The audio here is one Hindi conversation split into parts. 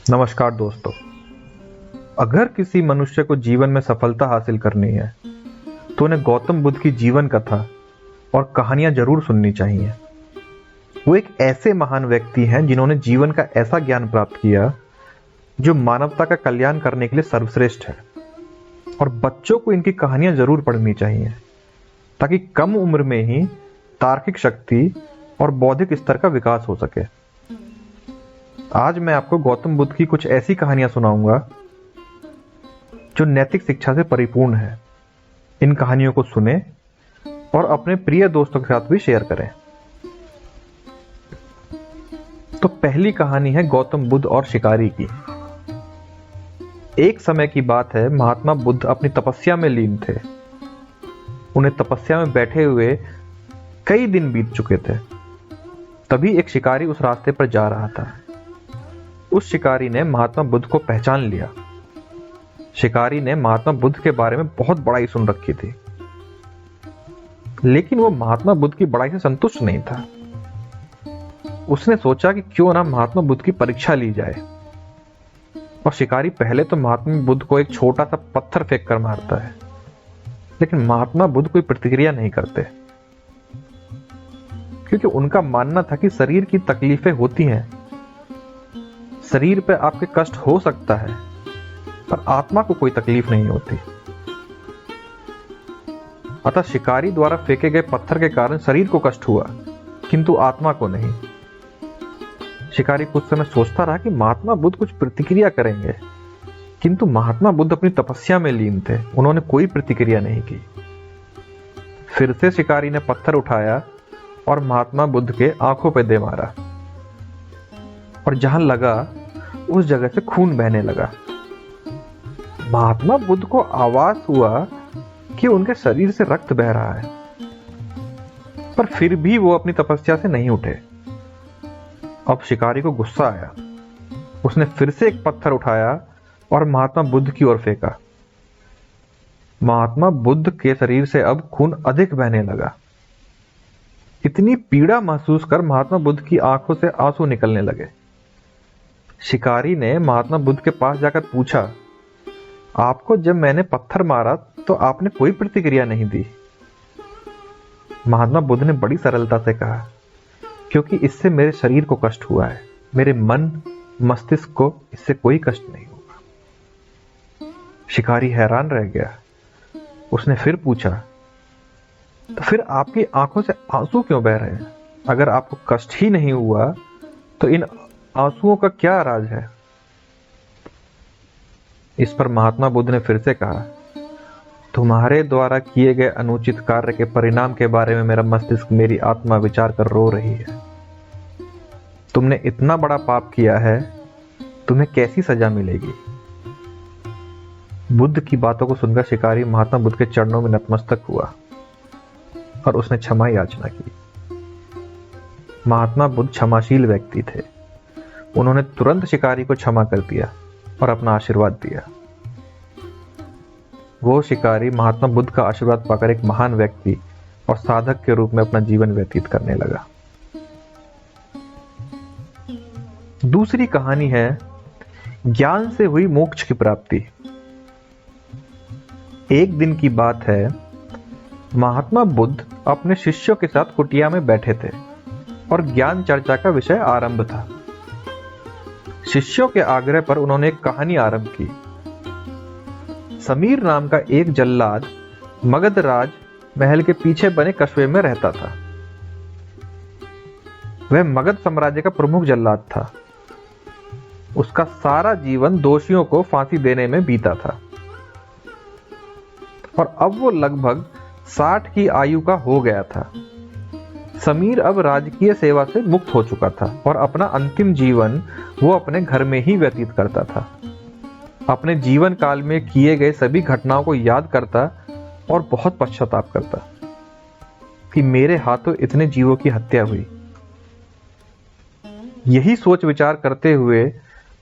नमस्कार दोस्तों। अगर किसी मनुष्य को जीवन में सफलता हासिल करनी है तो उन्हें गौतम बुद्ध की जीवन कथा और कहानियां जरूर सुननी चाहिए। वो एक ऐसे महान व्यक्ति हैं जिन्होंने जीवन का ऐसा ज्ञान प्राप्त किया जो मानवता का कल्याण करने के लिए सर्वश्रेष्ठ है। और बच्चों को इनकी कहानियां जरूर पढ़नी चाहिए ताकि कम उम्र में ही तार्किक शक्ति और बौद्धिक स्तर का विकास हो सके। आज मैं आपको गौतम बुद्ध की कुछ ऐसी कहानियां सुनाऊंगा जो नैतिक शिक्षा से परिपूर्ण है। इन कहानियों को सुने और अपने प्रिय दोस्तों के साथ भी शेयर करें। तो पहली कहानी है गौतम बुद्ध और शिकारी की। एक समय की बात है, महात्मा बुद्ध अपनी तपस्या में लीन थे। उन्हें तपस्या में बैठे हुए कई दिन बीत चुके थे। तभी एक शिकारी उस रास्ते पर जा रहा था। उस शिकारी ने महात्मा बुद्ध को पहचान लिया। शिकारी ने महात्मा बुद्ध के बारे में बहुत बड़ाई सुन रखी थी, लेकिन वो महात्मा बुद्ध की बड़ाई से संतुष्ट नहीं था। उसने सोचा कि क्यों ना महात्मा बुद्ध की परीक्षा ली जाए। और शिकारी पहले तो महात्मा बुद्ध को एक छोटा सा पत्थर फेंक कर मारता है, लेकिन महात्मा बुद्ध कोई प्रतिक्रिया नहीं करते, क्योंकि उनका मानना था कि शरीर की तकलीफें होती हैं, शरीर पे आपके कष्ट हो सकता है, पर आत्मा को कोई तकलीफ नहीं होती। अतः शिकारी द्वारा फेंके गए पत्थर के कारण शरीर को कष्ट हुआ, किंतु आत्मा को नहीं। शिकारी कुछ समय सोचता रहा कि महात्मा बुद्ध कुछ प्रतिक्रिया करेंगे, किंतु महात्मा बुद्ध अपनी तपस्या में लीन थे। उन्होंने कोई प्रतिक्रिया नहीं की। फिर से शिकारी ने पत्थर उठाया और महात्मा बुद्ध के आंखों पर दे मारा, और जहां लगा उस जगह से खून बहने लगा। महात्मा बुद्ध को आभास हुआ कि उनके शरीर से रक्त बह रहा है, पर फिर भी वो अपनी तपस्या से नहीं उठे। अब शिकारी को गुस्सा आया। उसने फिर से एक पत्थर उठाया और महात्मा बुद्ध की ओर फेंका। महात्मा बुद्ध के शरीर से अब खून अधिक बहने लगा। इतनी पीड़ा महसूस कर महात्मा बुद्ध की आंखों से आंसू निकलने लगे। शिकारी ने महात्मा बुद्ध के पास जाकर पूछा, आपको जब मैंने पत्थर मारा तो आपने कोई प्रतिक्रिया नहीं दी। महात्मा बुद्ध ने बड़ी सरलता से कहा, क्योंकि इससे मेरे शरीर को कष्ट हुआ है, मेरे मन मस्तिष्क को इससे कोई कष्ट नहीं होगा। शिकारी हैरान रह गया। उसने फिर पूछा, तो फिर आपकी आंखों से आंसू क्यों बह रहे हैं? अगर आपको कष्ट ही नहीं हुआ तो इन आंसुओं का क्या राज है? इस पर महात्मा बुद्ध ने फिर से कहा, तुम्हारे द्वारा किए गए अनुचित कार्य के परिणाम के बारे में मेरा मस्तिष्क, मेरी आत्मा विचार कर रो रही है। तुमने इतना बड़ा पाप किया है, तुम्हें कैसी सजा मिलेगी? बुद्ध की बातों को सुनकर शिकारी महात्मा बुद्ध के चरणों में नतमस्तक हुआ और उसने क्षमा याचना की। महात्मा बुद्ध क्षमाशील व्यक्ति थे। उन्होंने तुरंत शिकारी को क्षमा कर दिया और अपना आशीर्वाद दिया। वो शिकारी महात्मा बुद्ध का आशीर्वाद पाकर एक महान व्यक्ति और साधक के रूप में अपना जीवन व्यतीत करने लगा। दूसरी कहानी है ज्ञान से हुई मोक्ष की प्राप्ति। एक दिन की बात है, महात्मा बुद्ध अपने शिष्यों के साथ कुटिया में बैठे थे और ज्ञान चर्चा का विषय आरंभ था। शिष्यों के आग्रह पर उन्होंने एक कहानी आरंभ की। समीर नाम का एक जल्लाद मगध राज महल के पीछे बने कस्बे में रहता था। वह मगध साम्राज्य का प्रमुख जल्लाद था। उसका सारा जीवन दोषियों को फांसी देने में बीता था, और अब वो लगभग 60 की आयु का हो गया था। समीर अब राजकीय सेवा से मुक्त हो चुका था और अपना अंतिम जीवन वो अपने घर में ही व्यतीत करता था। अपने जीवन काल में किए गए सभी घटनाओं को याद करता और बहुत पश्चाताप करता कि मेरे हाथों इतने जीवों की हत्या हुई। यही सोच विचार करते हुए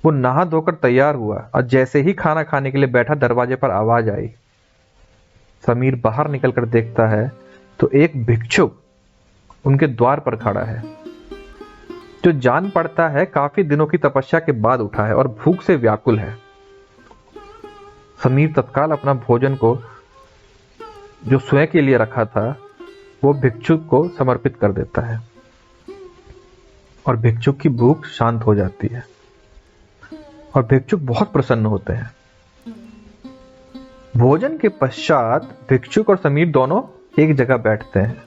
वो नहा धोकर तैयार हुआ, और जैसे ही खाना खाने के लिए बैठा, दरवाजे पर आवाज आई। समीर बाहर निकलकर देखता है तो एक भिक्षुक उनके द्वार पर खड़ा है। जो जान पड़ता है काफी दिनों की तपस्या के बाद उठा है और भूख से व्याकुल है। समीर तत्काल अपना भोजन को जो स्वयं के लिए रखा था वो भिक्षुक को समर्पित कर देता है और भिक्षुक की भूख शांत हो जाती है और भिक्षुक बहुत प्रसन्न होते हैं। भोजन के पश्चात भिक्षुक और समीर दोनों एक जगह बैठते हैं।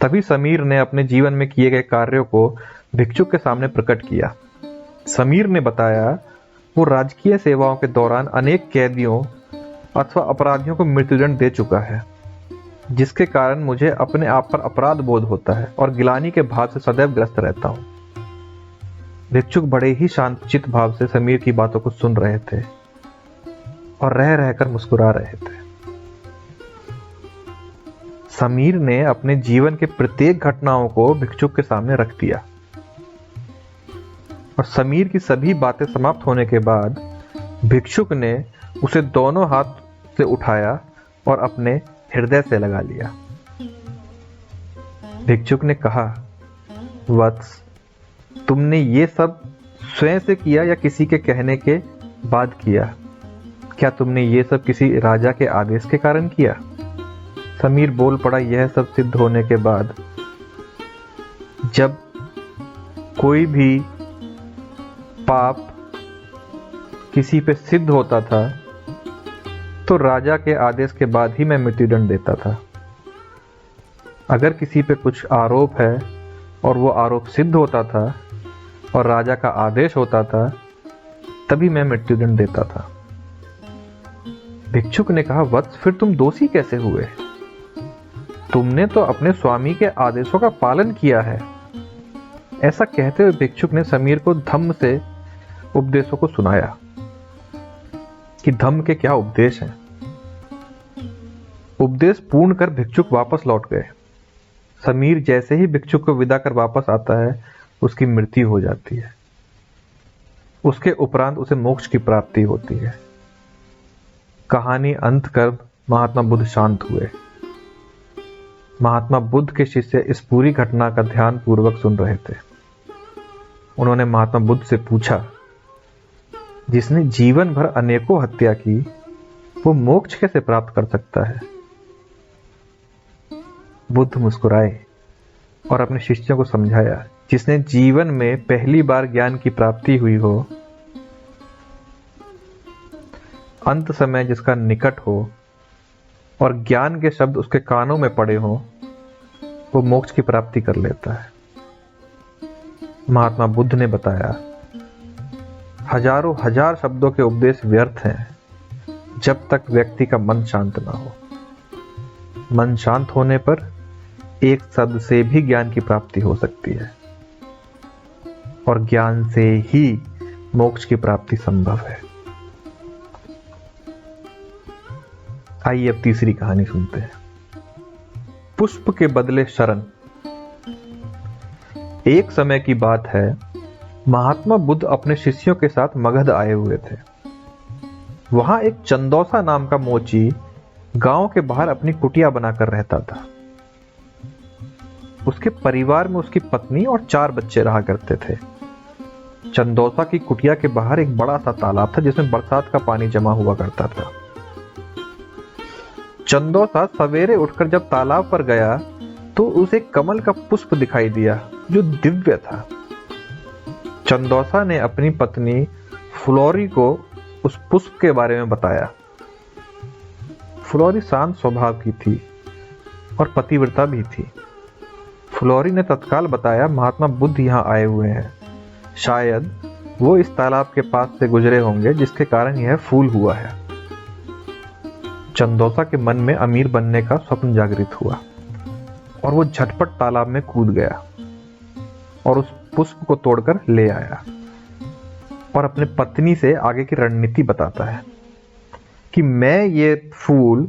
तभी समीर ने अपने जीवन में किए गए कार्यों को भिक्षुक के सामने प्रकट किया। समीर ने बताया वो राजकीय सेवाओं के दौरान अनेक कैदियों अथवा अपराधियों को मृत्युदंड दे चुका है, जिसके कारण मुझे अपने आप पर अपराध बोध होता है और गिलानी के भाव से सदैव ग्रस्त रहता हूं। भिक्षुक बड़े ही शांतचित्त भाव से समीर की बातों को सुन रहे थे और रह रहकर मुस्कुरा रहे थे। समीर ने अपने जीवन के प्रत्येक घटनाओं को भिक्षुक के सामने रख दिया और समीर की सभी बातें समाप्त होने के बाद भिक्षुक ने उसे दोनों हाथ से उठाया और अपने हृदय से लगा लिया। भिक्षुक ने कहा, वत्स, तुमने ये सब स्वयं से किया या किसी के कहने के बाद किया? क्या तुमने ये सब किसी राजा के आदेश के कारण किया? समीर बोल पड़ा, यह सब सिद्ध होने के बाद जब कोई भी पाप किसी पे सिद्ध होता था तो राजा के आदेश के बाद ही मैं मृत्युदंड देता था। अगर किसी पे कुछ आरोप है और वो आरोप सिद्ध होता था और राजा का आदेश होता था तभी मैं मृत्युदंड देता था। भिक्षुक ने कहा, वत्स, फिर तुम दोषी कैसे हुए? तुमने तो अपने स्वामी के आदेशों का पालन किया है। ऐसा कहते हुए भिक्षुक ने समीर को धम्म से उपदेशों को सुनाया कि धम्म के क्या उपदेश हैं। उपदेश पूर्ण कर भिक्षुक वापस लौट गए। समीर जैसे ही भिक्षुक को विदा कर वापस आता है उसकी मृत्यु हो जाती है। उसके उपरांत उसे मोक्ष की प्राप्ति होती है। कहानी अंत कर महात्मा बुद्ध शांत हुए। महात्मा बुद्ध के शिष्य इस पूरी घटना का ध्यान पूर्वक सुन रहे थे। उन्होंने महात्मा बुद्ध से पूछा, जिसने जीवन भर अनेकों हत्या की वो मोक्ष कैसे प्राप्त कर सकता है? बुद्ध मुस्कुराए और अपने शिष्यों को समझाया, जिसने जीवन में पहली बार ज्ञान की प्राप्ति हुई हो, अंत समय जिसका निकट हो और ज्ञान के शब्द उसके कानों में पड़े हो, वो मोक्ष की प्राप्ति कर लेता है। महात्मा बुद्ध ने बताया, हजारों हजार शब्दों के उपदेश व्यर्थ हैं जब तक व्यक्ति का मन शांत ना हो। मन शांत होने पर एक शब्द से भी ज्ञान की प्राप्ति हो सकती है और ज्ञान से ही मोक्ष की प्राप्ति संभव है। आइए अब तीसरी कहानी सुनते हैं। पुष्प के बदले शरण। एक समय की बात है, महात्मा बुद्ध अपने शिष्यों के साथ मगध आए हुए थे। वहां एक चंदोसा नाम का मोची गांव के बाहर अपनी कुटिया बनाकर रहता था। उसके परिवार में उसकी पत्नी और 4 बच्चे रहा करते थे। चंदोसा की कुटिया के बाहर एक बड़ा सा तालाब था जिसमें बरसात का पानी जमा हुआ करता था। चंदोसा सवेरे उठकर जब तालाब पर गया तो उसे कमल का पुष्प दिखाई दिया जो दिव्य था। चंदोसा ने अपनी पत्नी फ्लोरी को उस पुष्प के बारे में बताया। फ्लोरी शांत स्वभाव की थी और पतिव्रता भी थी। फ्लोरी ने तत्काल बताया, महात्मा बुद्ध यहाँ आए हुए हैं। शायद वो इस तालाब के पास से गुजरे होंगे जिसके कारण यह फूल हुआ है। चंदोसा के मन में अमीर बनने का स्वप्न जागृत हुआ और वो झटपट तालाब में कूद गया और उस पुष्प को तोड़कर ले आया और अपने पत्नी से आगे की रणनीति बताता है कि मैं ये फूल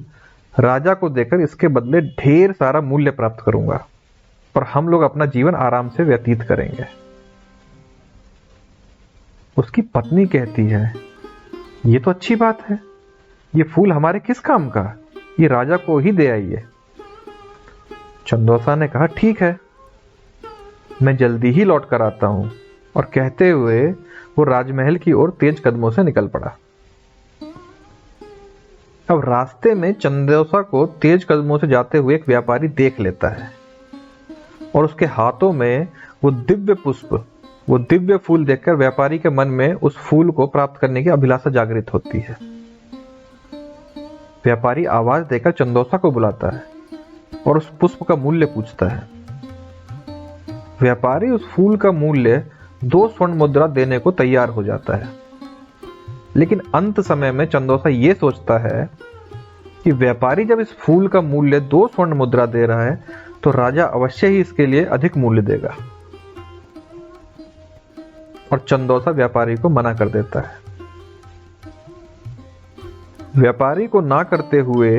राजा को देकर इसके बदले ढेर सारा मूल्य प्राप्त करूंगा और हम लोग अपना जीवन आराम से व्यतीत करेंगे। उसकी पत्नी कहती है, ये तो अच्छी बात है, ये फूल हमारे किस काम का, ये राजा को ही दे आइए। चंदोसा ने कहा, ठीक है। मैं जल्दी ही लौट कर आता हूं। और कहते हुए वो राजमहल की ओर तेज कदमों से निकल पड़ा। अब रास्ते में चंदोसा को तेज कदमों से जाते हुए एक व्यापारी देख लेता है और उसके हाथों में वो दिव्य फूल देखकर व्यापारी के मन में उस फूल को प्राप्त करने की अभिलाषा जागृत होती है। व्यापारी आवाज देकर चंदोसा को बुलाता है और उस पुष्प का मूल्य पूछता है। व्यापारी उस फूल का मूल्य 2 स्वर्ण मुद्रा देने को तैयार हो जाता है, लेकिन अंत समय में चंदोसा ये सोचता है कि व्यापारी जब इस फूल का मूल्य 2 स्वर्ण मुद्रा दे रहा है तो राजा अवश्य ही इसके लिए अधिक मूल्य देगा। और चंदोसा व्यापारी को मना कर देता है। व्यापारी को ना करते हुए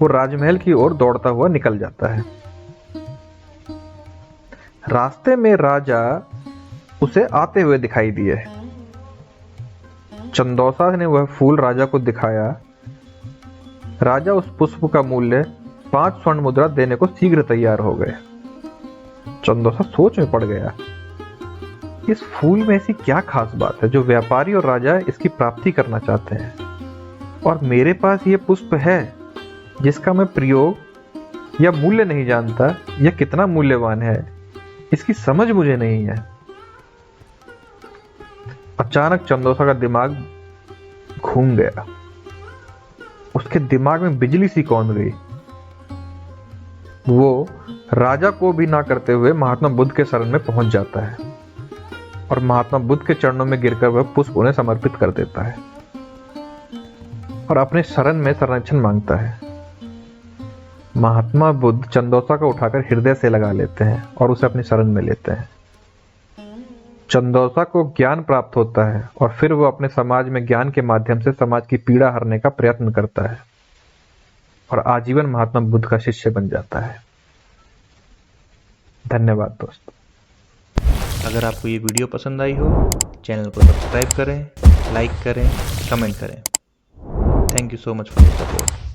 वो राजमहल की ओर दौड़ता हुआ निकल जाता है। रास्ते में राजा उसे आते हुए दिखाई दिए। चंदोसा ने वह फूल राजा को दिखाया। राजा उस पुष्प का मूल्य 5 स्वर्ण मुद्रा देने को शीघ्र तैयार हो गए। चंदोसा सोच में पड़ गया, इस फूल में ऐसी क्या खास बात है जो व्यापारी और राजा इसकी प्राप्ति करना चाहते हैं, और मेरे पास यह पुष्प है जिसका मैं प्रयोग या मूल्य नहीं जानता, यह कितना मूल्यवान है इसकी समझ मुझे नहीं है। अचानक चंदोसा का दिमाग घूम गया। उसके दिमाग में बिजली सी कौंध गई। वो राजा को भी ना करते हुए महात्मा बुद्ध के शरण में पहुंच जाता है और महात्मा बुद्ध के चरणों में गिरकर वह पुष्प उन्हें समर्पित कर देता है और अपने शरण में संरक्षण मांगता है। महात्मा बुद्ध चंदोसा को उठाकर हृदय से लगा लेते हैं और उसे अपनी शरण में लेते हैं। चंदोसा को ज्ञान प्राप्त होता है और फिर वो अपने समाज में ज्ञान के माध्यम से समाज की पीड़ा हरने का प्रयत्न करता है और आजीवन महात्मा बुद्ध का शिष्य बन जाता है। धन्यवाद दोस्तों। अगर आपको ये वीडियो पसंद आई हो, चैनल को सब्सक्राइब करें, लाइक करें, कमेंट करें। Thank you so much for the support.